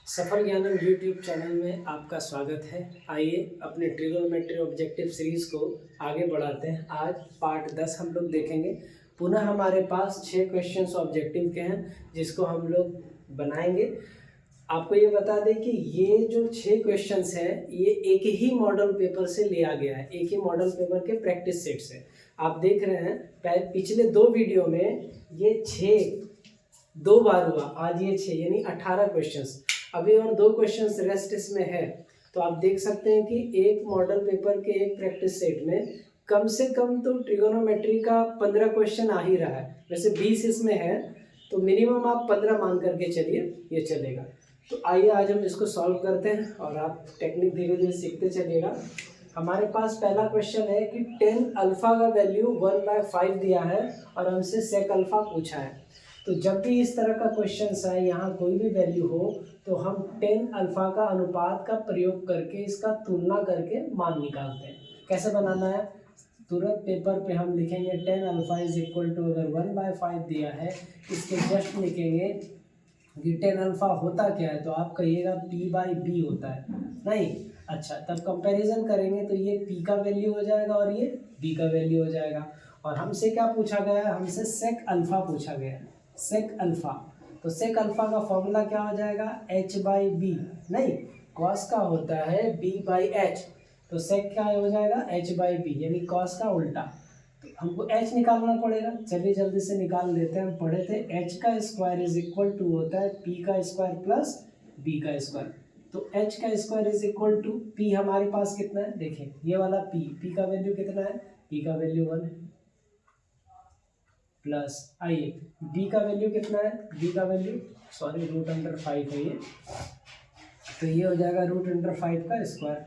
सफल ज्ञानम YouTube channel में आपका स्वागत है। आइए अपने ट्रिगोनोमेट्री ऑब्जेक्टिव सीरीज़ को आगे बढ़ाते हैं। आज पार्ट 10 हम लोग देखेंगे। पुनः हमारे पास 6 क्वेश्चंस ऑब्जेक्टिव के हैं जिसको हम लोग बनाएंगे। आपको ये बता दें कि ये जो 6 क्वेश्चंस हैं ये एक ही मॉडल पेपर से लिया गया है, एक ही मॉडल पेपर के प्रैक्टिस सेट से। आप देख रहे हैं पिछले 2 वीडियो में ये 6 2 बार हुआ, आज ये 6 यानी 18 क्वेश्चंस। अभी और 2 क्वेश्चंस रेस्ट इसमें है। तो आप देख सकते हैं कि एक मॉडल पेपर के एक प्रैक्टिस सेट में कम से कम तो ट्रिगोनोमेट्री का 15 क्वेश्चन आ ही रहा है। वैसे 20 इसमें है तो मिनिमम आप 15 मान करके चलिए, ये चलेगा। तो आइए आज हम इसको सॉल्व करते हैं और आप टेक्निक धीरे धीरे सीखते चलिएगा। हमारे पास पहला क्वेश्चन है कि 10 अल्फा का वैल्यू 1/5 दिया है और हमसे सेक अल्फा पूछा है। तो जब भी इस तरह का क्वेश्चन आए, यहाँ कोई भी वैल्यू हो, तो हम 10 अल्फा का अनुपात का प्रयोग करके इसका तुलना करके मान निकालते हैं। कैसे बनाना है, तुरंत पेपर पे हम लिखेंगे 10 अल्फा इज इक्वल टू, अगर 1/5 दिया है इसके जस्ट लिखेंगे कि 10 अल्फा होता क्या है, तो आप कहिएगा p/b होता है। नहीं, अच्छा, तब कंपैरिजन करेंगे तो ये p का वैल्यू हो जाएगा और ये b का वैल्यू हो जाएगा। और हमसे क्या पूछा गया है, हमसे सेक अल्फा पूछा गया है, सेक अल्फा। तो सेक अल्फा का फॉर्मूला क्या हो जाएगा, h/b। नहीं, कॉस का होता है b/h, तो सेक क्या हो जाएगा h/b, यानी कॉस का उल्टा। तो हमको h निकालना पड़ेगा, चलिए जल्दी से निकाल लेते हैं। हम पढ़े थे h का स्क्वायर इज इक्वल टू होता है p का स्क्वायर प्लस b का स्क्वायर। तो h का square is equal to p, हमारे पास कितना है, देखिए ये वाला p का वैल्यू कितना है, p का वैल्यू 1 है, प्लस आइए b का वैल्यू कितना है, b का वैल्यू √5 है ये, तो ये हो जाएगा √5 का स्क्वायर।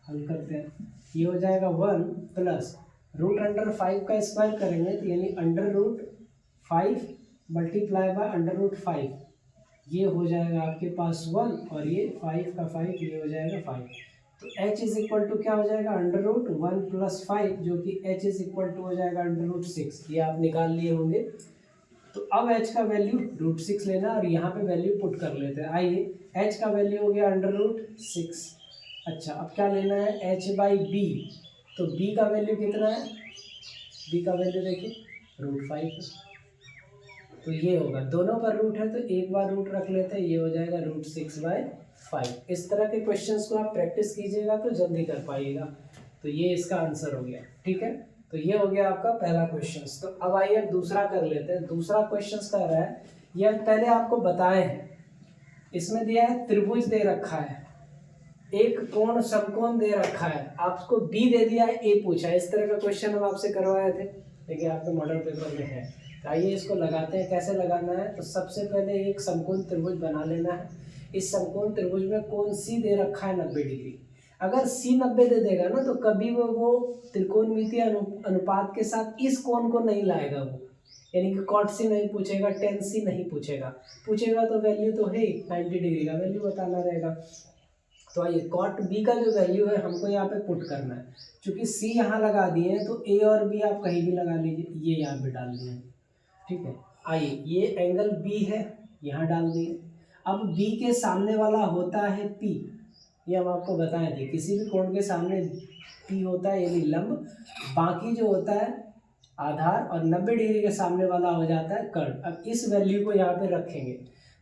हल करते हैं, ये हो जाएगा 1 प्लस √5 का स्क्वायर करेंगे तो यानी √5 मल्टीप्लाई बाय √5, ये हो जाएगा आपके पास 1 और ये 5 का 5, ये हो जाएगा 5। तो h इज इक्वल टू क्या हो जाएगा, √1 प्लस 5, जो कि h इज इक्वल टू हो जाएगा √6। ये आप निकाल लिए होंगे। तो अब h का वैल्यू √6 लेना और यहाँ पे वैल्यू पुट कर लेते हैं। आइए, h का वैल्यू हो गया √6। अच्छा, अब क्या लेना है, h/b। तो b का वैल्यू कितना है, b का वैल्यू देखिए √5। तो ये होगा, दोनों पर रूट है तो एक बार रूट रख लेते हैं, ये हो जाएगा √6/5। इस तरह के क्वेश्चंस को आप प्रैक्टिस कीजिएगा तो जल्दी कर पाइएगा। तो ये इसका आंसर हो गया, ठीक है। तो ये हो गया आपका पहला क्वेश्चन। तो अब आइए दूसरा कर लेते हैं। दूसरा क्वेश्चन कह रहा है, यह पहले आपको बताए हैं, इसमें दिया है त्रिभुज दे रखा है, एक कोण समकोण दे रखा है, आपको बी दे दिया है, ए पूछा है। इस तरह का क्वेश्चन हम आपसे करवाए थे, देखिए आपके मॉडल पेपर में है। तो आइए इसको लगाते हैं। कैसे लगाना है, तो सबसे पहले एक समकोण त्रिभुज बना लेना है। इस समकोण त्रिभुज में कोण सी दे रखा है 90 डिग्री। अगर सी 90 दे देगा ना तो कभी वो त्रिकोणमितीय अनुपात के साथ इस कोण को नहीं लाएगा वो, यानी कि कॉट सी नहीं पूछेगा, टेन सी नहीं पूछेगा तो वैल्यू तो है 90 डिग्री का वैल्यू बताना रहेगा। तो आइए, कॉट बी का जो वैल्यू है हमको यहाँ पे पुट करना है। चूंकि सी यहाँ लगा दिए हैं तो ए और बी आप कहीं भी लगा लीजिए, ये यहाँ पे डाल दिए, ठीक है। आइए, ये एंगल बी है, यहाँ डाल दिए। अब बी के सामने वाला होता है पी, ये हम आपको बताए थे, किसी भी कोण के सामने पी होता है यानी लंब, बाकी जो होता है आधार, और 90 डिग्री के सामने वाला हो जाता है कर्ण। अब इस वैल्यू को यहाँ पे रखेंगे।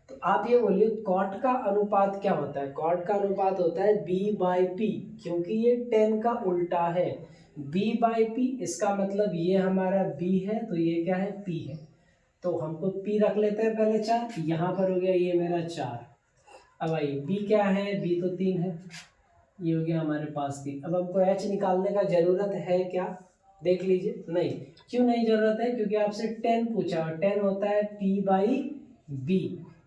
तो आप ये बोलिए कॉट का अनुपात क्या होता है, कॉट का अनुपात होता है b/p, क्योंकि ये 10 का उल्टा है। b/p, इसका मतलब ये हमारा b है तो ये क्या है, p है। तो हमको p रख लेते हैं पहले 4, यहाँ पर हो गया ये मेरा 4। अब आइए, b क्या है, b तो 3 है, ये हो गया हमारे पास 3। अब हमको h निकालने का जरूरत है क्या, देख लीजिए। नहीं, क्यों नहीं जरूरत है, क्योंकि आपसे 10 पूछा और 10 होता है p/b।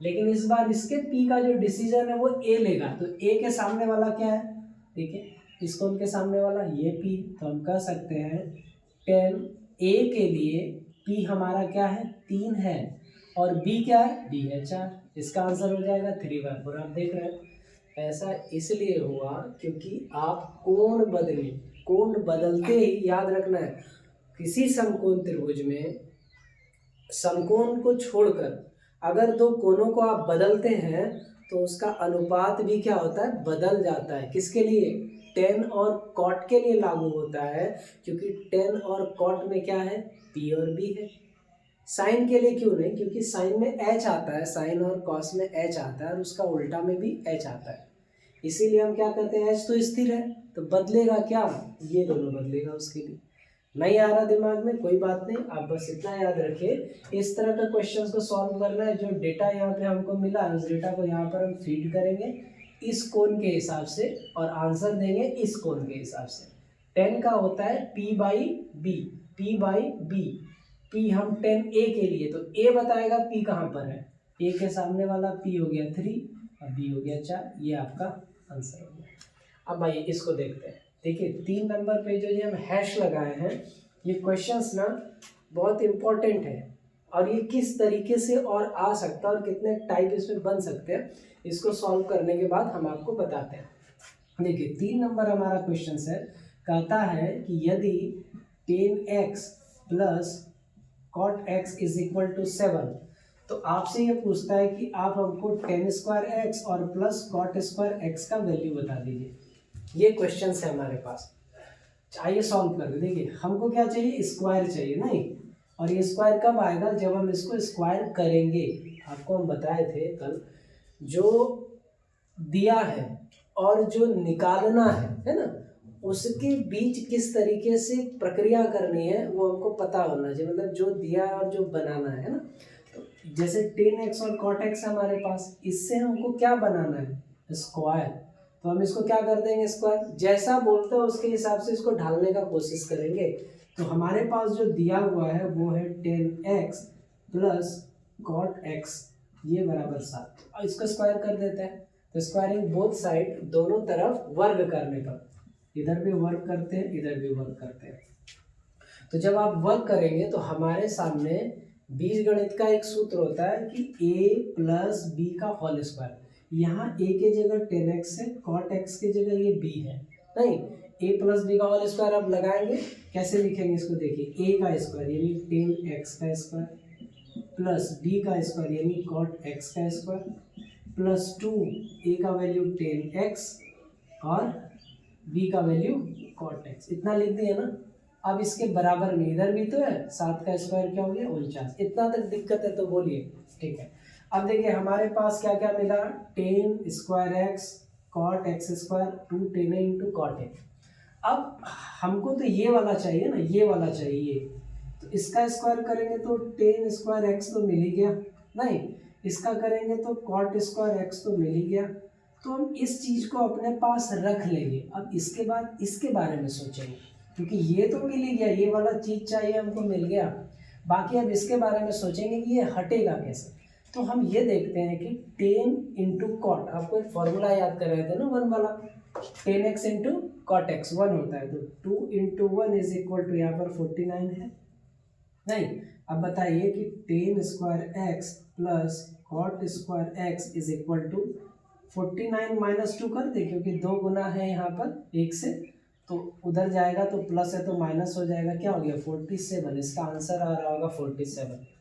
लेकिन इस बार इसके p का जो डिसीजन है वो a लेगा, तो a के सामने वाला क्या है, देखिए इस कोण के सामने वाला ये p, तो हम कह सकते हैं 10 a के लिए p हमारा क्या है, 3 है, और b क्या है, b है 4। इसका आंसर हो जाएगा 3/4। आप देख रहे हैं, ऐसा इसलिए हुआ क्योंकि आप कोण बदलते ही, याद रखना है, किसी समकोण त्रिभुज में समकोण को छोड़कर अगर दो कोणों को आप बदलते हैं तो उसका अनुपात भी क्या होता है, बदल जाता है। किसके लिए, टेन और कॉट के लिए लागू होता है, क्योंकि टेन और कॉट में क्या है, पी और बी है। साइन के लिए क्यों नहीं, क्योंकि साइन में एच आता है, साइन और कॉस में एच आता है और उसका उल्टा में भी एच आता है। इसीलिए हम क्या करते हैं, एच तो स्थिर है तो बदलेगा क्या, ये दोनों बदलेगा। उसके लिए नहीं आ रहा दिमाग में, कोई बात नहीं, आप बस इतना याद रखिए इस तरह का क्वेश्चंस को सॉल्व करना है। जो डेटा यहाँ पे हमको मिला है उस डेटा को यहाँ पर हम फीड करेंगे इस कोण के हिसाब से और आंसर देंगे इस कोण के हिसाब से। 10 का होता है P by B, P by B, P हम 10A के लिए, तो A बताएगा P कहाँ पर है, A के सामने वाला P हो गया 3 और B हो गया 4, ये आपका आंसर हो गया। अब आइए इसको देखते हैं। देखिए 3 नंबर पे जो ये हम हैश लगाए हैं, ये क्वेश्चंस ना बहुत इम्पोर्टेंट है और ये किस तरीके से और आ सकता है और कितने टाइप इसमें बन सकते हैं, इसको सॉल्व करने के बाद हम आपको बताते हैं। देखिए 3 नंबर हमारा क्वेश्चन है, कहता है कि यदि 10x plus cot x is equal to 7, तो आपसे ये पूछता है कि आप हमको 10 स्क्वायर एक्स और प्लस cot स्क्वायर एक्स का वैल्यू बता दीजिए। ये क्वेश्चन है हमारे पास, आइए सॉल्व कर दे। देखिए हमको क्या चाहिए, स्क्वायर चाहिए नहीं, और ये स्क्वायर कब आएगा, जब हम इसको स्क्वायर करेंगे। आपको हम बताए थे कल, जो दिया है और जो निकालना है ना, उसके बीच किस तरीके से प्रक्रिया करनी है वो हमको पता होना चाहिए। मतलब जो दिया और जो बनाना है ना, तो जैसे 10x और cot x हमारे पास, इससे हमको क्या बनाना है, स्क्वायर। तो हम इसको क्या कर देंगे, स्क्वायर जैसा बोलते हैं उसके हिसाब से इसको ढालने का कोशिश करेंगे। तो हमारे पास जो दिया हुआ है वो है 10x प्लस cot x, ये बराबर 7, और इसको स्क्वायर कर देते हैं। तो स्क्वायरिंग बोथ साइड, दोनों तरफ वर्ग करने पर, इधर भी वर्क करते हैं इधर भी वर्क करते हैं। तो जब आप वर्क करेंगे तो हमारे सामने बीजगणित का एक सूत्र होता है कि a प्लस बी का होल स्क्वायर। यहाँ a के जगह 10x है, cot x के जगह ये b है, नहीं a प्लस बी का होल स्क्वायर आप लगाएंगे, कैसे लिखेंगे इसको, देखिए a का स्क्वायर यानी 10x का स्क्वायर प्लस b का स्क्वायर यानी cot x का स्क्वायर प्लस 2, a का वैल्यू 10x और b का वैल्यू cot x, इतना लिख दिए ना। अब इसके बराबर में इधर भी तो है, 7 का स्क्वायर क्या हो गया 49। इतना तक दिक्कत है तो बोलिए, ठीक है। अब देखिए हमारे पास क्या क्या मिला, 10 square x cot x square 2 10 into cot x। अब हमको तो ये वाला चाहिए ना, ये वाला चाहिए, तो इसका स्क्वायर करेंगे तो 10 स्क्वायर एक्स तो मिल ही गया, नहीं इसका करेंगे तो cot स्क्वायर एक्स तो मिल ही गया। तो हम इस चीज़ को अपने पास रख लेंगे। अब इसके बाद इसके बारे में सोचेंगे, क्योंकि ये तो मिल ही गया, ये वाला चीज़ चाहिए हमको मिल गया, बाकी अब इसके बारे में सोचेंगे कि ये हटेगा कैसे। तो हम ये देखते हैं कि 10 इंटू कॉट, आपको एक फॉर्मूला याद कर रहे थे ना 1 वाला, 10x इंटू कॉट एक्स 1 होता है, तो 2 इंटू 1 इज इक्वल टू यहाँ पर 49 है, नहीं। अब बताइए कि 10 square X plus cot square X is equal to 49 minus 2 कर दे, क्योंकि 2 गुना है यहाँ पर 1 से, तो उधर जाएगा तो प्लस है तो माइनस हो जाएगा, क्या हो गया 47। इसका आंसर आ रहा होगा 47।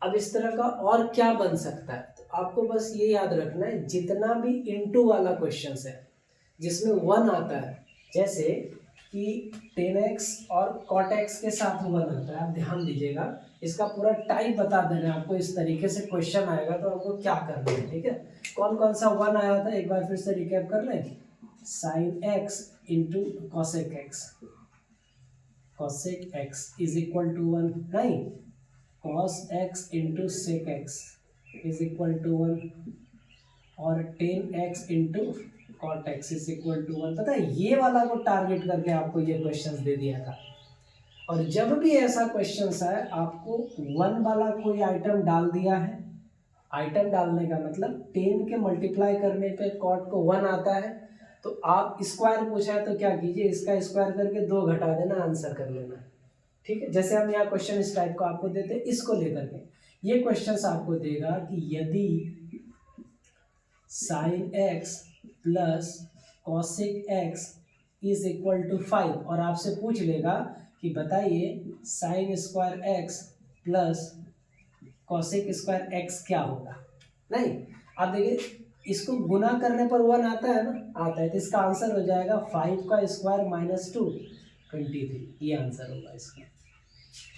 अब इस तरह का और क्या बन सकता है, तो आपको बस ये याद रखना है, जितना भी इनटू वाला क्वेश्चन है जिसमें 1 आता है, जैसे कि 10x और cot x के साथ 1 आता है, आप ध्यान दीजिएगा, इसका पूरा टाइप बता देना आपको। इस तरीके से क्वेश्चन आएगा तो आपको क्या करना है, ठीक है। कौन कौन सा 1 आया था एक बार फिर से रिकैप कर लें, sin x into cosec x, cosec x is equal to 1, नहीं cos x into sec x is equal to 1, और 10x into cot x is equal to 1। पता है ये वाला को टारगेट करके आपको ये क्वेश्चंस दे दिया था। और जब भी ऐसा क्वेश्चंस है, आपको 1 वाला कोई आइटम डाल दिया है, आइटम डालने का मतलब 10 के मल्टीप्लाई करने पे cot को 1 आता है, तो आप स्क्वायर पूछा है तो क्या कीजिए, इसका स्क्वायर करके 2 घटा देना, आंसर कर लेना, ठीक है। जैसे हम यहाँ क्वेश्चन इस टाइप को आपको देते हैं, इसको लेकर के ये क्वेश्चन आपको देगा कि यदि sin x plus cosec x is equal to 5, और आपसे पूछ लेगा कि बताइए sin square x plus cosec square x क्या होगा, नहीं। अब देखिए इसको गुना करने पर 1 आता है ना, आता है, तो इसका आंसर हो जाएगा 5 का स्क्वायर माइनस 2 23, ये आंसर होगा इसका।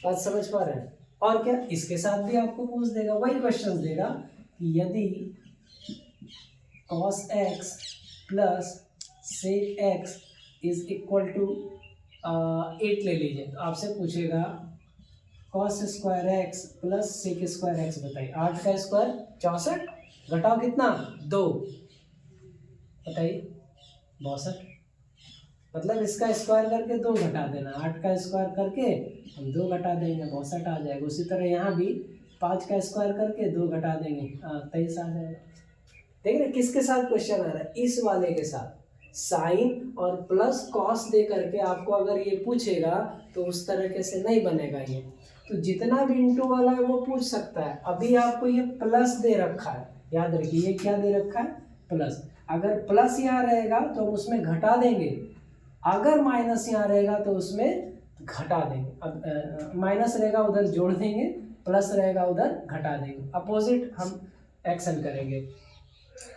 बात समझ पा रहे हैं? और क्या इसके साथ भी आपको पूछ देगा, वही क्वेश्चन देगा कि यदि cos x plus sec x is equal to 8 ले लीजिए, तो आपसे पूछेगा cos square x plus sec square x बताइए। 8 का स्क्वायर 64, घटाओ कितना 2, बताइए 62, मतलब इसका स्क्वायर करके 2 घटा देना, 8 का स्क्वायर करके हम 2 घटा देंगे 62 आ जाएगा। उसी तरह यहाँ भी 5 का स्क्वायर करके 2 घटा देंगे 23 आ जाएगा। देख रहे किसके साथ क्वेश्चन आ रहा है, इस वाले के साथ, साइन और प्लस कॉस दे करके आपको अगर ये पूछेगा तो उस तरीके से नहीं बनेगा ये, तो जितना भी इंटू वाला है वो पूछ सकता है। अभी आपको ये प्लस दे रखा है, याद रखिए ये क्या दे रखा है, प्लस। अगर प्लस यहाँ रहेगा तो हम उसमें घटा देंगे, अगर माइनस यहाँ रहेगा तो उसमें घटा देंगे। अब माइनस रहेगा उधर जोड़ देंगे, प्लस रहेगा उधर घटा देंगे, अपोजिट हम एक्शन करेंगे।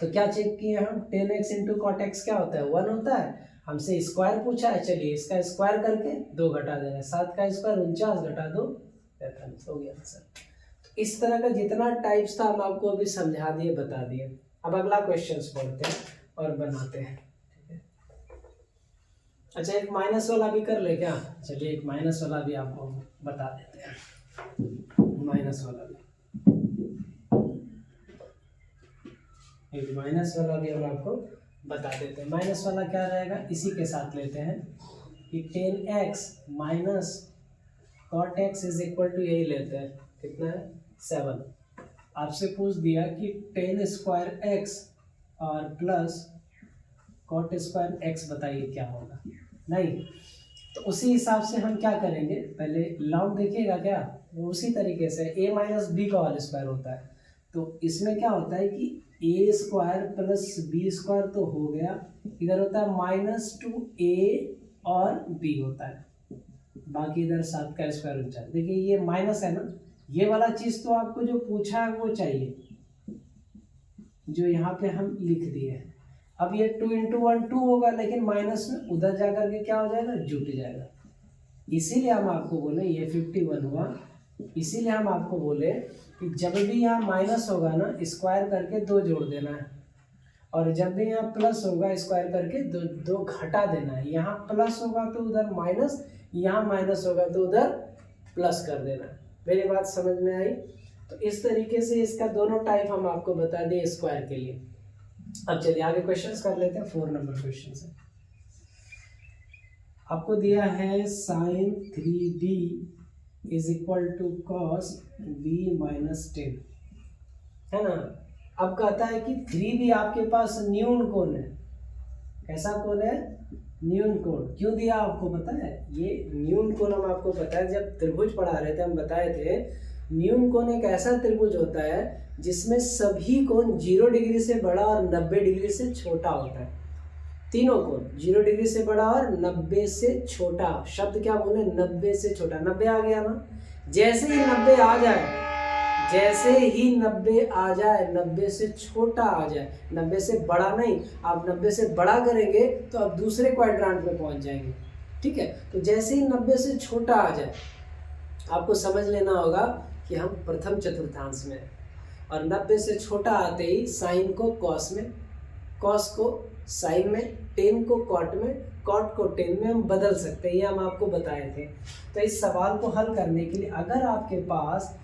तो क्या चेक किए हम, 10x इंटू कॉट एक्स क्या होता है 1 होता है, हमसे स्क्वायर पूछा है, चलिए इसका स्क्वायर करके 2 घटा देना, 7 का स्क्वायर 49 घटा 2 43 हो गया आंसर। तो इस तरह का जितना टाइप्स था हम आपको अभी समझा दिए, बता दिए। अब अगला क्वेश्चन पढ़ते हैं और बनाते हैं। अच्छा एक माइनस वाला भी कर ले क्या, चलिए एक माइनस वाला भी आपको बता देते हैं। माइनस वाला भी, एक माइनस वाला भी हम आपको बता देते हैं। माइनस वाला क्या रहेगा, इसी के साथ लेते हैं कि 10x minus cot X is equal to, यही लेते हैं, कितना है 7। आपसे पूछ दिया कि 10 स्क्वायर एक्स और प्लस कॉट स्क्वायर एक्स बताइए क्या होगा। नहीं, तो उसी हिसाब से हम क्या करेंगे, पहले लॉग देखिएगा क्या, वो उसी तरीके से a माइनस बी का होल स्क्वायर होता है। तो इसमें क्या होता है कि ए स्क्वायर प्लस बी स्क्वायर तो हो गया, इधर होता है -2a और b होता है, बाकी इधर 7 का स्क्वायर 49। देखिए ये माइनस है ना, ये वाला चीज़ तो आपको जो पूछा है वो चाहिए, जो यहाँ पे हम लिख दिए। अब ये 2 इंटू 1 2 होगा, लेकिन माइनस में उधर जा करके क्या हो जाएगा, जुट जाएगा। इसीलिए हम आपको बोले ये 51 हुआ, इसीलिए हम आपको बोले कि जब भी यहाँ माइनस होगा ना स्क्वायर करके 2 जोड़ देना है, और जब भी यहाँ प्लस होगा स्क्वायर करके 2 घटा देना है। यहाँ प्लस होगा तो उधर माइनस, यहाँ माइनस होगा तो उधर प्लस कर देना है। मेरी बात समझ में आई? तो इस तरीके से इसका दोनों टाइप हम आपको बता दें स्क्वायर के लिए। अब चलिए आगे क्वेश्चंस कर लेते हैं। 4 नंबर क्वेश्चन से आपको दिया है sin 3b is equal to cos b minus 10, है ना। अब कहता है कि 3b आपके पास न्यून कोण है। कैसा कोण है, न्यून कोण। क्यों दिया आपको पता है, ये न्यून कोण हम आपको पता है, जब त्रिभुज पढ़ा रहे थे हम बताए थे न्यून कोण एक ऐसा त्रिभुज होता है जिसमें सभी कोण 0 डिग्री से बड़ा और 90 डिग्री से छोटा होता है। तीनों कोण 0 डिग्री से बड़ा और 90 से छोटा। शब्द क्या बोले, 90 से छोटा। 90 आ गया ना, जैसे ही 90 आ जाए, जैसे ही 90 आ जाए, 90 से छोटा आ जाए, 90 से बड़ा नहीं, आप 90 से बड़ा करेंगे तो आप दूसरे क्वाड्रेंट में पहुंच जाएंगे, ठीक है। तो जैसे ही 90 से छोटा आ जाए आपको समझ लेना होगा कि हम प्रथम चतुर्थांश में हैं, और 90 से छोटा आते ही साइन को कॉस में, कॉस को साइन में, टेन को कॉट में, कॉट को टेन में हम बदल सकते हैं, ये हम आपको बताए थे। तो इस सवाल को हल करने के लिए अगर आपके पास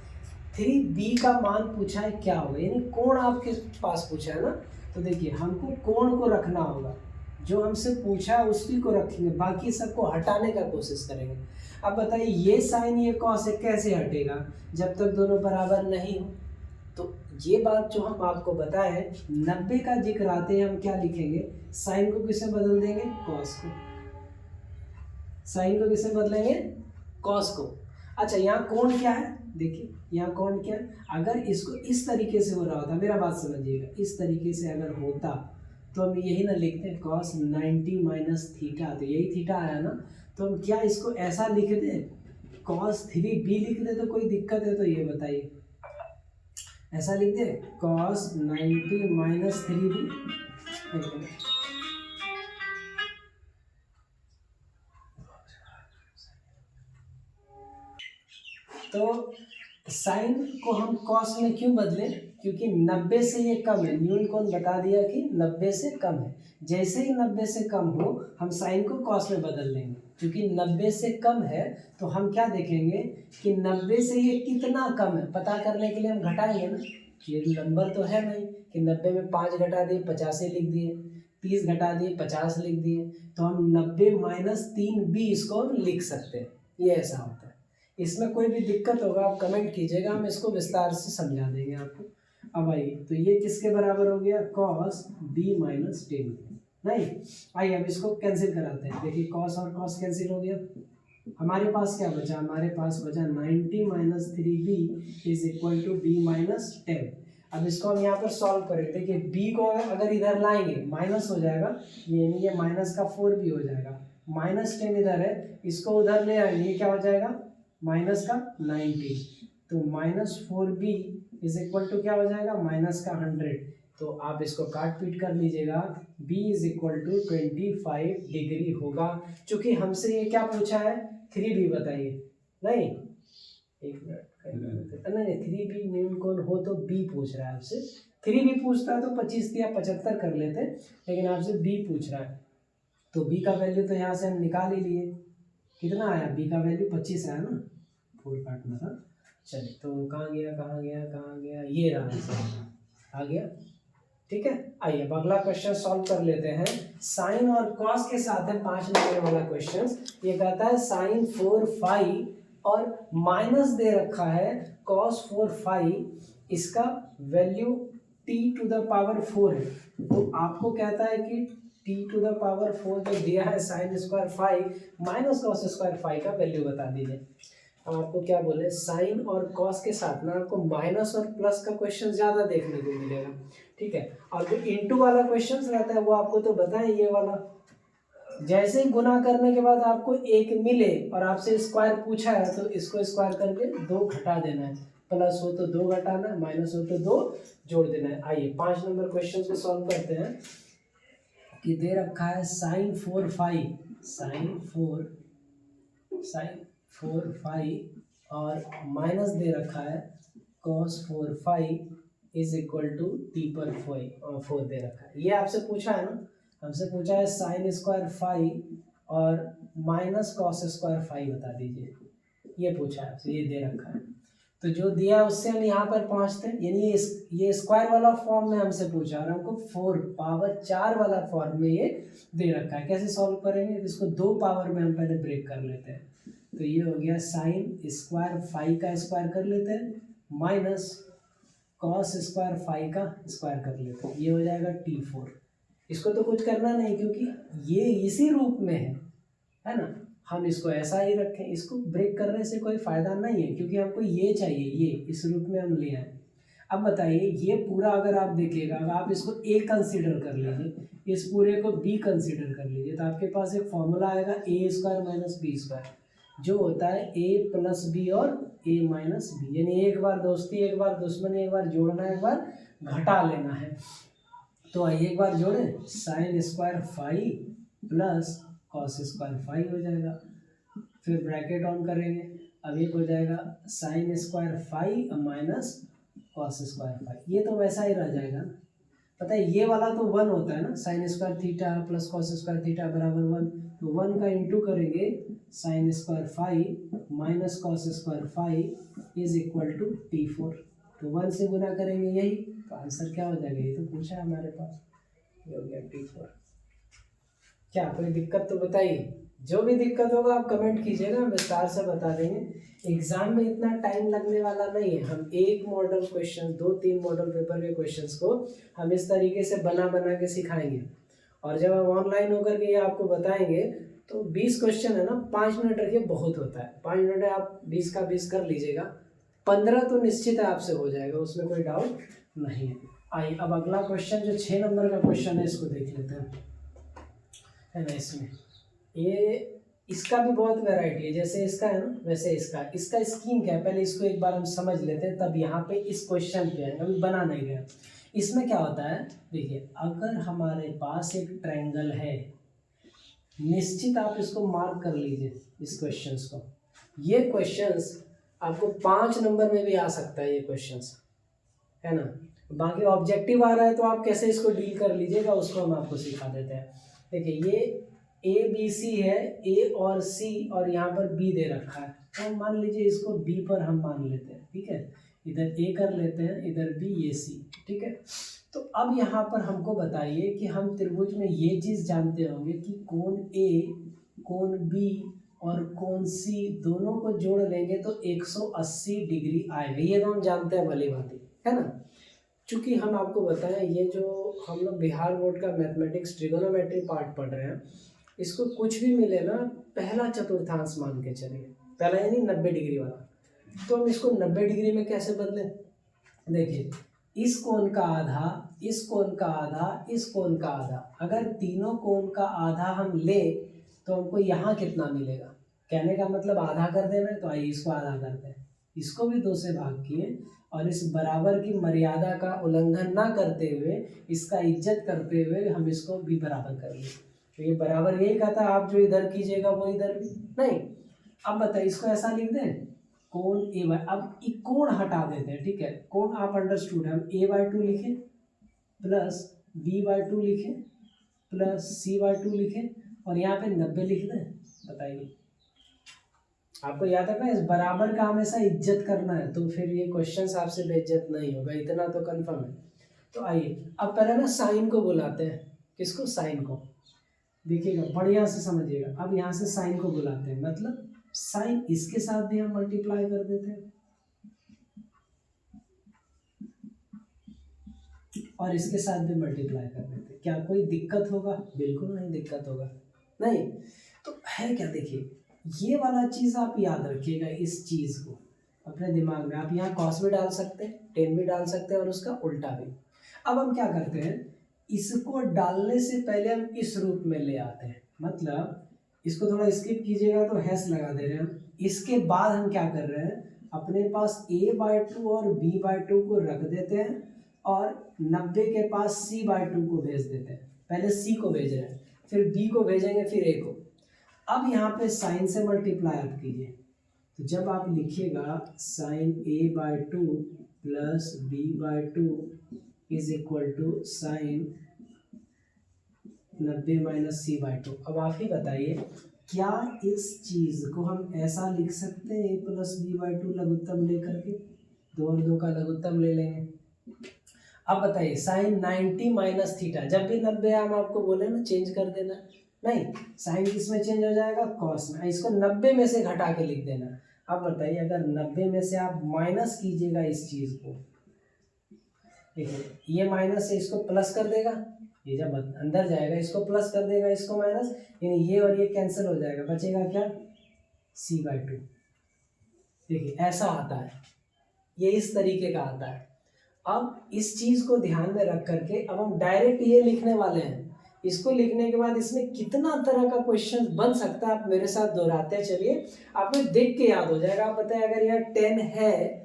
3b का मान पूछा है क्या होगा, यानी कोण आपके पास पूछा है ना, तो देखिए हमको कोण को रखना होगा, जो हमसे पूछा है उसी को रखेंगे, बाकी सबको हटाने का कोशिश करेंगे। अब बताइए ये साइन ये कॉस है कैसे हटेगा, जब तक दोनों बराबर नहीं हो। तो ये बात जो हम आपको बताए हैं, 90 का जिक्र आते हैं हम क्या लिखेंगे, साइन को किसे बदल देंगे, कॉस को। साइन को किसे बदलेंगे, कॉस को। अच्छा यहाँ कोण क्या है, देखिए यहाँ कोण क्या है, अगर इसको इस तरीके से हो रहा होता, मेरा बात समझिएगा, इस तरीके से अगर होता तो हम यही ना लिखते हैं cos 90 माइनस थीटा, तो यही थीटा आया ना, तो हम क्या इसको ऐसा लिख दें, cos 3b लिख दे तो कोई दिक्कत है तो ये बताइए। ऐसा लिख दे cos 90 माइनस 3b। तो साइन को हम कॉस में क्यों बदले, क्योंकि 90 से ये कम है। न्यूटन कोण बता दिया कि 90 से कम है। जैसे ही 90 से कम हो हम साइन को कॉस में बदल लेंगे, क्योंकि 90 से कम है तो हम क्या देखेंगे कि 90 से ये कितना कम है पता करने के लिए हम घटाएंगे ना। ये नंबर तो है नहीं कि 90 में 5 घटा दिए 85 लिख दिए, 30 घटा दिए 50 लिख दिए, तो हम 90 माइनस 3b इसको लिख सकते हैं। ये ऐसा होता है। इसमें कोई भी दिक्कत होगा आप कमेंट कीजिएगा, हम इसको विस्तार से समझा देंगे आपको। अब आइए, तो ये किसके बराबर हो गया, cos b माइनस 10। नहीं, आइए अब इसको कैंसिल कराते हैं। देखिए cos और cos कैंसिल हो गया, हमारे पास क्या बचा, हमारे पास बचा 90 minus 3b is equal to b minus 10। अब इसको हम यहाँ पर सॉल्व करें। देखिए b को अगर इधर लाएंगे माइनस हो जाएगा, ये माइनस का 4b हो जाएगा, माइनस 10 इधर है, इसको उधर ले आएंगे, ये क्या हो जाएगा माइनस का 90, तो minus 4b is equal to क्या हो जाएगा माइनस का 100। तो आप इसको काट पीट कर लीजिएगा, b is equal to 25 degree होगा। चूंकि हमसे ये क्या पूछा है 3b बताइए, नहीं एक मिनट, नहीं 3b न्यूटन कोण हो तो b पूछ रहा है आपसे। 3b पूछता है तो 25 या 75 कर लेते, लेकिन आपसे b पूछ रहा है, तो b का वैल्यू तो यहाँ से हम निकाल ही लिए। कितना आया b का वैल्यू 25 आया ना, 4 काटना था। चलिए तो कहाँ गया, ये रहा आंसर आ गया। ठीक है, आइए अब अगला क्वेश्चन सॉल्व कर लेते हैं। साइन और कॉस के साथ है 5 नंबर वाला क्वेश्चन। ये कहता है साइन 4 फाई और माइनस दे रखा है कॉस 4 फाई, इसका value t to the power 4 है। तो आपको कहता है कि t टू द पावर 4 जो दिया है sine square phi minus cos square phi का वैल्यू बता दीजिए। अब आपको क्या बोले, साइन और कॉस के साथ ना आपको माइनस और प्लस का क्वेश्चन ज़्यादा देखने को मिलेगा। ठीक है, और जो इंटू वाला क्वेश्चन रहता है वो आपको तो बताएं, ये वाला जैसे ही गुना करने के बाद आपको एक मिले और आपसे स्क्वायर पूछा है तो इसको स्क्वायर करके 2 घटा देना है, प्लस हो तो 2 घटाना है, माइनस हो तो 2 जोड़ देना है। आइए 5 नंबर क्वेश्चन को सॉल्व करते हैं। कि दे रखा है साइन 4 फाई और माइनस दे रखा है cos 4 phi is equal to t पर 4 दे रखा है। ये आपसे पूछा है ना, हमसे पूछा है साइन स्क्वायर फाई और माइनस कॉस स्क्वायर फाई बता दीजिए, ये पूछा है आपसे, ये दे रखा है। तो जो दिया उससे हम यहाँ पर पहुँचते हैं, यानी ये स्क्वायर वाला फॉर्म में हमसे पूछा और हमको 4 पावर 4 वाला फॉर्म में ये दे रखा है। कैसे सॉल्व करेंगे, इसको 2 पावर में हम पहले ब्रेक कर लेते हैं। तो ये हो गया साइन स्क्वायर फाई का स्क्वायर कर लेते हैं, माइनस कॉस स्क्वायर फाई का स्क्वायर कर लेते हैं, ये हो जाएगा t4। इसको तो कुछ करना नहीं क्योंकि ये इसी रूप में है ना, हम इसको ऐसा ही रखें, इसको ब्रेक करने से कोई फ़ायदा नहीं है क्योंकि हमको ये चाहिए, ये इस रूप में हम ले आए। अब बताइए ये पूरा अगर आप देखिएगा, अगर आप इसको a कंसीडर कर लीजिए, इस पूरे को b कंसीडर कर लीजिए, तो आपके पास एक फॉर्मूला आएगा a square minus B square, जो होता है a प्लस बी और a माइनस बी, यानी एक बार दोस्ती एक बार दुश्मनी, एक बार जोड़ना एक बार घटा लेना है। तो आइए एक बार जोड़ें, sine square phi plus cos square phi हो जाएगा, फिर ब्रैकेट ऑन करेंगे, अब एक हो जाएगा sine square phi minus cos square phi, ये तो वैसा ही रह जाएगा ना। पता है ये वाला तो 1 होता है ना, sine square theta plus cos square theta बराबर 1, तो 1 का इंटू करेंगे sine square phi minus cos square phi is equal to t4, तो 1 से गुना करेंगे यही, तो आंसर क्या हो जाएगा, ये तो पूछा है हमारे पास, ये हो गया t4। क्या कोई दिक्कत तो बताइए, जो भी दिक्कत होगा आप कमेंट कीजिएगा, हम विस्तार से बता देंगे। एग्जाम में इतना टाइम लगने वाला नहीं है, हम एक मॉडल क्वेश्चन 2-3 मॉडल पेपर के क्वेश्चंस को हम इस तरीके से बना के सिखाएंगे, और जब हम ऑनलाइन होकर के ये आपको बताएंगे तो 20 क्वेश्चन है ना, 5 मिनट रखिए बहुत होता है, 5 मिनट आप 20 का 20 कर लीजिएगा, 15 तो निश्चित है आपसे हो जाएगा, उसमें कोई डाउट नहीं है। आइए अब अगला क्वेश्चन जो 6 नंबर का क्वेश्चन है इसको देख लेते हैं, है ना। इसमें ये इसका भी बहुत वैरायटी है, जैसे इसका है ना वैसे इसका स्कीम क्या है, पहले इसको एक बार हम समझ लेते हैं, तब यहाँ पे इस क्वेश्चन पे आएंगे, अभी बना नहीं गया। इसमें क्या होता है, देखिए अगर हमारे पास एक ट्रायंगल है, निश्चित आप इसको मार्क कर लीजिए इस क्वेश्चंस को, ये क्वेश्चंस आपको 5 नंबर में भी आ सकता है, ये क्वेश्चंस है ना। बाकी ऑब्जेक्टिव आ रहा है तो आप कैसे इसको डील कर लीजिएगा उसको हम आपको सिखा देते हैं। देखिए ये ए बी सी है, ए और सी और यहाँ पर बी दे रखा है, तो मान लीजिए इसको बी पर हम मान लेते हैं, ठीक है, इधर ए कर लेते हैं, इधर बी, ये सी, ठीक है। तो अब यहाँ पर हमको बताइए कि हम त्रिभुज में ये चीज़ जानते होंगे कि कोण ए, कोण बी और कोण सी दोनों को जोड़ लेंगे तो 180 डिग्री आएगा, ये तो हम जानते हैं भली भांति, है ना। चूँकि हम आपको बताएं ये जो हम लोग बिहार बोर्ड का मैथमेटिक्स ट्रिगोनोमेट्री पार्ट पढ़ रहे हैं, इसको कुछ भी मिले ना पहला चतुर्थांश मान के चलिए, पहला यानी 90 डिग्री वाला, तो हम इसको 90 डिग्री में कैसे बदलें। देखिए इस कोण का आधा, इस कोण का आधा, इस कोण का आधा, अगर तीनों कोण का आधा हम ले तो हमको यहाँ कितना मिलेगा, कहने का मतलब आधा कर देना है, तो आइए इसको आधा करते हैं, इसको भी 2 से भाग किए और इस बराबर की मर्यादा का उल्लंघन ना करते हुए, इसका इज्जत करते हुए हम इसको भी बराबर कर लिए, तो ये बराबर यही कहता है, आप जो इधर कीजिएगा वो इधर भी नहीं। अब बताइए इसको ऐसा लिख दें, कोण ए बाय, अब एक कोण हटा देते हैं, ठीक है, कोण आप अंडरस्टूड है, हम a/2 लिखें प्लस b/2 लिखें प्लस c/2 लिखें और यहाँ पे 90 लिख दें। बताइए आपको याद रखना है, इस बराबर का हमेशा इज्जत करना है, तो फिर ये क्वेश्चन आपसे बेइज्जत नहीं होगा, इतना तो कंफर्म है। तो आइए अब पहले ना साइन को बुलाते हैं, किसको, साइन को, देखिएगा बढ़िया से समझिएगा। अब यहाँ से साइन को बुलाते हैं, मतलब साइन इसके साथ भी हम मल्टीप्लाई कर देते हैं और इसके साथ भी मल्टीप्लाई कर देते हैं। क्या कोई दिक्कत होगा, बिल्कुल नहीं दिक्कत होगा, नहीं। तो है क्या, देखिए ये वाला चीज़ आप याद रखिएगा, इस चीज़ को अपने दिमाग में, आप यहाँ कॉस भी डाल सकते हैं, टेन भी डाल सकते हैं और उसका उल्टा भी। अब हम क्या करते हैं, इसको डालने से पहले हम इस रूप में ले आते हैं, मतलब इसको थोड़ा स्किप कीजिएगा तो हैश लगा दे रहे हैं। इसके बाद हम क्या कर रहे हैं, अपने पास a/2 और b/2 को रख देते हैं और 90 के पास c/2 को भेज देते हैं। पहले c को भेज रहे हैं, फिर b को भेजेंगे, फिर a को। अब यहाँ पे साइन से मल्टीप्लाई आप कीजिए, तो जब आप लिखिएगा sine a/2 plus b/2 is equal to sine 90 minus c/2। अब आप ही बताइए क्या इस चीज़ को हम ऐसा लिख सकते हैं, a प्लस b/2 लघुत्तम लेकर के, 2 और 2 का लघुत्तम ले लेंगे। अब बताइए साइन 90 माइनस थीटा, जब भी 90 हम आपको बोले ना चेंज कर देना, नहीं, साइन किस में चेंज हो जाएगा, कॉस में, इसको 90 में से घटा के लिख देना। अब बताइए अगर 90 में से आप माइनस कीजिएगा इस चीज़ को, देखिए ये माइनस से इसको प्लस कर देगा, ये जब अंदर जाएगा इसको प्लस कर देगा, इसको माइनस, यानी ये और ये कैंसिल हो जाएगा, बचेगा क्या, c/2। देखिए ऐसा आता है, ये इस तरीके का आता है। अब इस चीज़ को ध्यान में रख करके अब हम डायरेक्ट ये लिखने वाले हैं। इसको लिखने के बाद इसमें कितना तरह का क्वेश्चन बन सकता है, आप मेरे साथ दोहराते चलिए, आपको देख के याद हो जाएगा। आप बताइए अगर यह 10 है,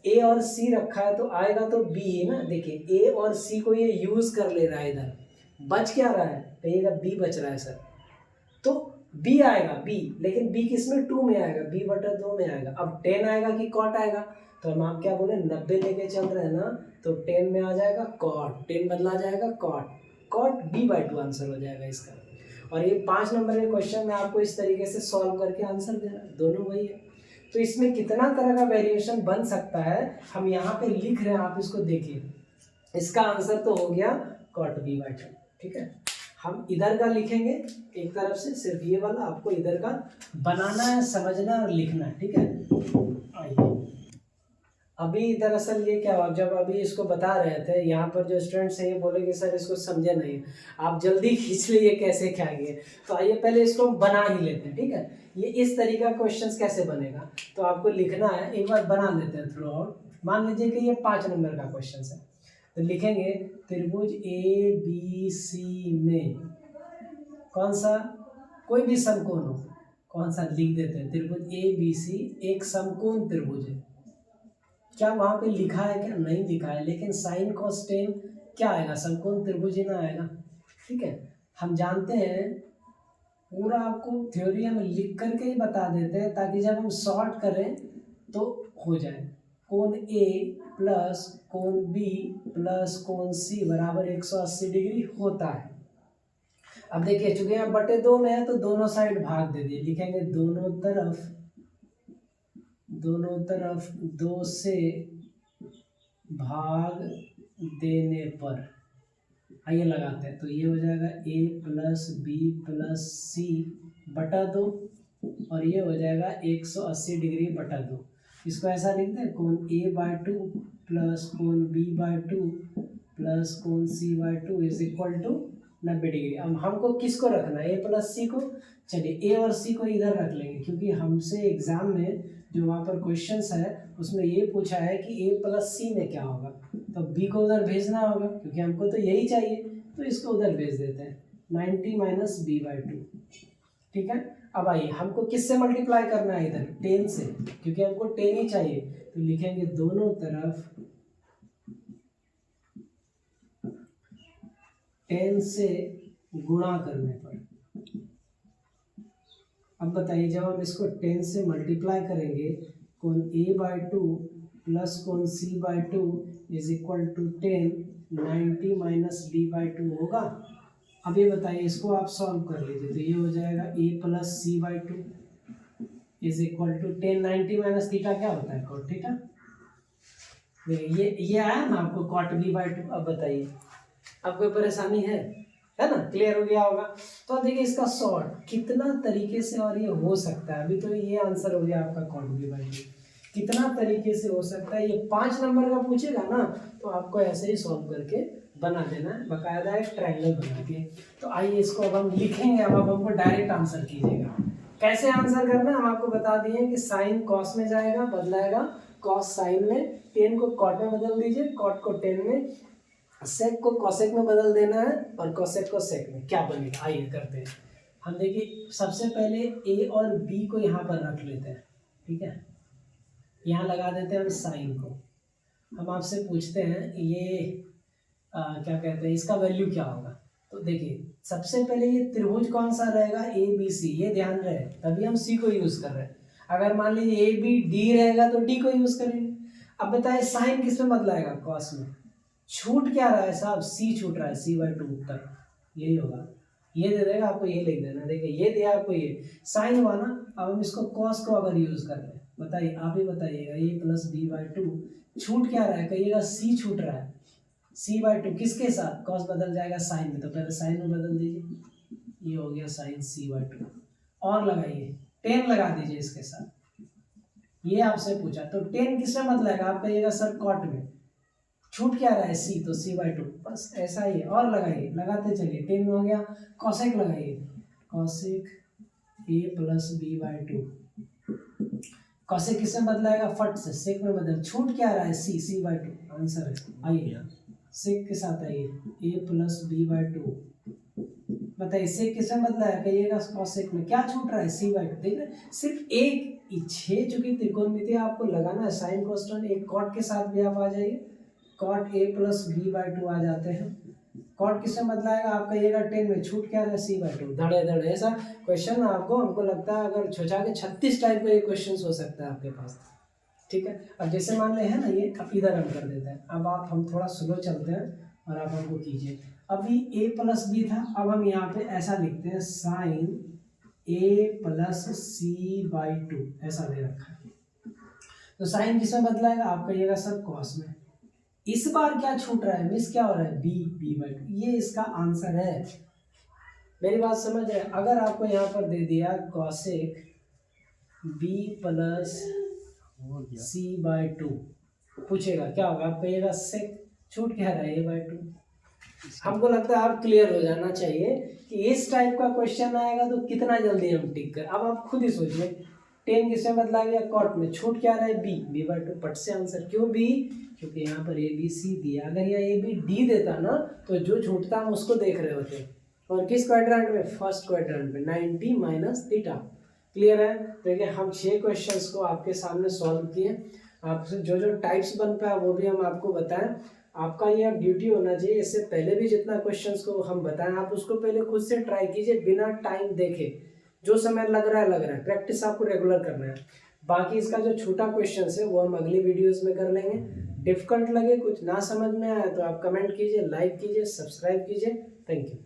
ए और सी रखा है तो आएगा तो बी है ना। देखिए ए और सी को ये यूज कर ले रहा है, इधर बच क्या रहा है, कहिएगा बी बच रहा है सर, तो बी आएगा बी, लेकिन बी किस में, 2 में आएगा, b/2 में आएगा। अब 10 आएगा कि कॉट आएगा, तो हम आप क्या बोले 90 लेके चल रहे हैं ना, तो 10 में आ जाएगा कॉट, 10 बदला जाएगा कॉट, कॉट b/2 आंसर हो जाएगा इसका। और ये 5 नंबर के क्वेश्चन में आपको इस तरीके से सॉल्व करके आंसर देना, दोनों वही है। तो इसमें कितना तरह का वेरिएशन बन सकता है हम यहाँ पे लिख रहे हैं, आप इसको देखिए। इसका आंसर तो हो गया कॉट b/2, ठीक है। हम इधर का लिखेंगे एक तरफ से, सिर्फ ये वाला आपको इधर का बनाना है, समझना और लिखना है, ठीक है। आइए अभी दरअसल ये क्या हुआ, जब अभी इसको बता रहे थे यहाँ पर जो स्टूडेंट्स हैं ये बोले कि सर इसको समझे नहीं, आप जल्दी खींच लिए कैसे क्या किए। तो आइए पहले इसको हम बना ही लेते हैं, ठीक है। ये इस तरीका क्वेश्चंस कैसे बनेगा, तो आपको लिखना है, एक बार बना लेते हैं थ्रू आउट। मान लीजिए कि ये 5 नंबर का क्वेश्चन है, तो लिखेंगे त्रिभुज ABC में कौन सा, कोई भी समकोण हो, कौन सा लिख देते हैं, त्रिभुज ए बी सी एक समकोण त्रिभुज है। क्या वहाँ पे लिखा है, क्या नहीं लिखा है, लेकिन साइन कॉस टेन क्या आएगा, समकोण त्रिभुज ही ना आएगा। ठीक है, हम जानते हैं, पूरा आपको थ्योरी हम लिख करके ही बता देते हैं ताकि जब हम सॉर्ट करें तो हो जाए। कोण ए प्लस कोण बी प्लस कोण सी बराबर 180 डिग्री होता है। अब देखिए चूंकि यहाँ बटे 2 में है तो दोनों साइड भाग दे दिए, लिखेंगे दोनों तरफ 2 से भाग देने पर, आइए लगाते हैं, तो ये हो जाएगा a प्लस बी प्लस सी बटा 2 और ये हो जाएगा 180 डिग्री बटा 2। इसको ऐसा लिखते हैं, कोण a/2 प्लस कोण b/2 प्लस कोण c/2 is equal to 90 degree. अब हमको किसको रखना है, a प्लस सी को, चलिए a और c को इधर रख लेंगे क्योंकि हमसे एग्जाम में जो वहाँ पर क्वेश्चंस है उसमें ये पूछा है कि a प्लस सी में क्या होगा, तो b को उधर भेजना होगा क्योंकि हमको तो यही चाहिए, तो इसको उधर भेज देते हैं 90 माइनस b/2। ठीक है, अब आइए हमको किससे मल्टीप्लाई करना है, इधर 10 से, क्योंकि हमको 10 ही चाहिए, तो लिखेंगे दोनों तरफ 10 से गुणा करने पर। अब बताइए जब हम इसको 10 से मल्टीप्लाई करेंगे, कोण a/2 प्लस कोण c/2 is equal to 10, 90 minus b/2 होगा। अब ये बताइए इसको आप सॉल्व कर लीजिए, तो ये हो जाएगा a plus c/2 is equal to 10, 90 minus theta क्या होता है, कॉट थीटा। ये आया ना आपको कॉट b/2। अब बताइए अब कोई परेशानी है ना, क्लियर हो गया होगा। तो अब देखिए इसका सॉर्ट कितना तरीके से और ये हो सकता है। अभी तो ये आंसर हो गया आपका कॉट b/2, कितना तरीके से हो सकता है, ये 5 नंबर का पूछेगा ना तो आपको ऐसे ही सॉल्व करके बना देना है, बकायदा एक ट्रायंगल बना के। तो आइए इसको अब हम लिखेंगे, अब हमको डायरेक्ट आंसर कीजिएगा। कैसे आंसर करना है हम आपको बता दिए कि साइन कॉस में जाएगा, बदलाएगा, कॉस साइन में, 10 को कॉट में बदल दीजिए, कॉट को 10 में, सेक को कॉसेक में बदल देना है और कॉसेक को सेक में। क्या बनेगा आइए करते हैं हम। देखिए सबसे पहले ए और बी को यहाँ पर रख लेते हैं। ठीक है, यहाँ लगा देते हैं हम साइन को। हम आपसे पूछते हैं ये क्या कहते हैं, इसका वैल्यू क्या होगा। तो देखिए सबसे पहले ये त्रिभुज कौन सा रहेगा, ए बी सी, ये ध्यान रहे, तभी हम सी को यूज कर रहे हैं। अगर मान लीजिए ए बी डी रहेगा तो डी को यूज करेंगे। अब बताए साइन किस में बदलाएगा, कॉस में। छूट क्या रहा है साहब, सी छूट रहा है, c/2 उत्तर यही होगा। ये दे देगा आपको, ये लिख देना। देखिए ये दिया आपको, ये साइन हुआ ना। अब हम इसको कॉस को अगर यूज कर रहे हैं, बताइए आप ही बताइएगा, a प्लस b/2 छूट क्या रहा है, कहिएगा c छूट रहा है, c/2 किसके साथ, कॉस बदल जाएगा साइन में, तो पहले साइन में बदल दीजिए, ये हो गया साइन c/2। और लगाइए 10 लगा दीजिए इसके साथ, ये आपसे पूछा तो 10 किसमें बदलाएगा, आप कहिएगा सर कॉट में। छूट क्या रहा है c, तो c/2, बस ऐसा ही है। और लगाइए, लगाते चलिए, 10 हो गया, कॉसेक लगाइए, cosec a plus b/2। Cosec किसमें बदलाएगा, फट से, सेक में बदल। छूट क्या रहा है c/2, आंसर है। आइए सेक के साथ आइए, a प्लस b/2। बताइए सेक किसमें बदलाया, कहिएगा कॉसेक में। क्या छूट रहा है, c/2। देख रहे सिर्फ एक 6 चूंकि त्रिकोणमिति आपको लगाना है, साइन कॉस्टेंट, एक कॉट के साथ भी आप आ जाइए, कॉट a प्लस b/2 आ जाते हैं। कॉट किसमें बदलाएगा, आप कहिएगा 10 में। छूट क्या रहा है, c/2। धड़े धड़े ऐसा क्वेश्चन आपको, हमको लगता है अगर छोटा के 36 टाइप का ये क्वेश्चन हो सकता है आपके पास। ठीक है, अब जैसे मान ले है ना ये, अब इधर हम कर देते हैं। अब आप हम थोड़ा स्लो चलते हैं और आप हमको कीजिए। अभी a प्लस b था, अब हम यहाँ पे ऐसा लिखते हैं, साइन a प्लस c/2 ऐसा ले रखा है। तो साइन किसमें बदलाएगा, आप कहिएगा सर कॉस में। इस बार क्या छूट रहा है, मिस क्या हो रहा है, b/2, ये इसका आंसर है। मेरी बात समझ रहे हैं। अगर आपको यहाँ पर दे दिया कॉसेक b प्लस c/2, पूछेगा क्या होगा, आप कहिएगा सेक, छूट क्या रहा है a/2। हमको लगता है आप क्लियर हो जाना चाहिए कि इस टाइप का क्वेश्चन आएगा तो कितना जल्दी हम टिक कर। अब आप खुद ही सोचिए, 10 किसमें बदला गया, कॉट में। छूट क्या रहा है, b/2, पट से आंसर। क्यों b, क्योंकि यहाँ पर a b c दिया, अगर यह a b d देता ना तो जो छूटता हम उसको देख रहे होते। और किस क्वाड्रेंट में, फर्स्ट क्वाड्रेंट में, 90 माइनस थीटा। क्लियर है? देखिए हम 6 क्वेश्चंस को आपके सामने सॉल्व किए, आपसे जो जो टाइप्स बन पाया वो भी हम आपको बताएं। आपका ये अब ड्यूटी होना चाहिए, इससे पहले भी जितना क्वेश्चंस को हम बताएं आप उसको पहले खुद से ट्राई कीजिए बिना टाइम देखे, जो समय लग रहा है, प्रैक्टिस आपको रेगुलर करना है। बाकी इसका जो छोटा क्वेश्चन है वो हम अगली वीडियोस में कर लेंगे। डिफिकल्ट लगे, कुछ ना समझ में आया तो आप कमेंट कीजिए, लाइक कीजिए, सब्सक्राइब कीजिए। Thank you.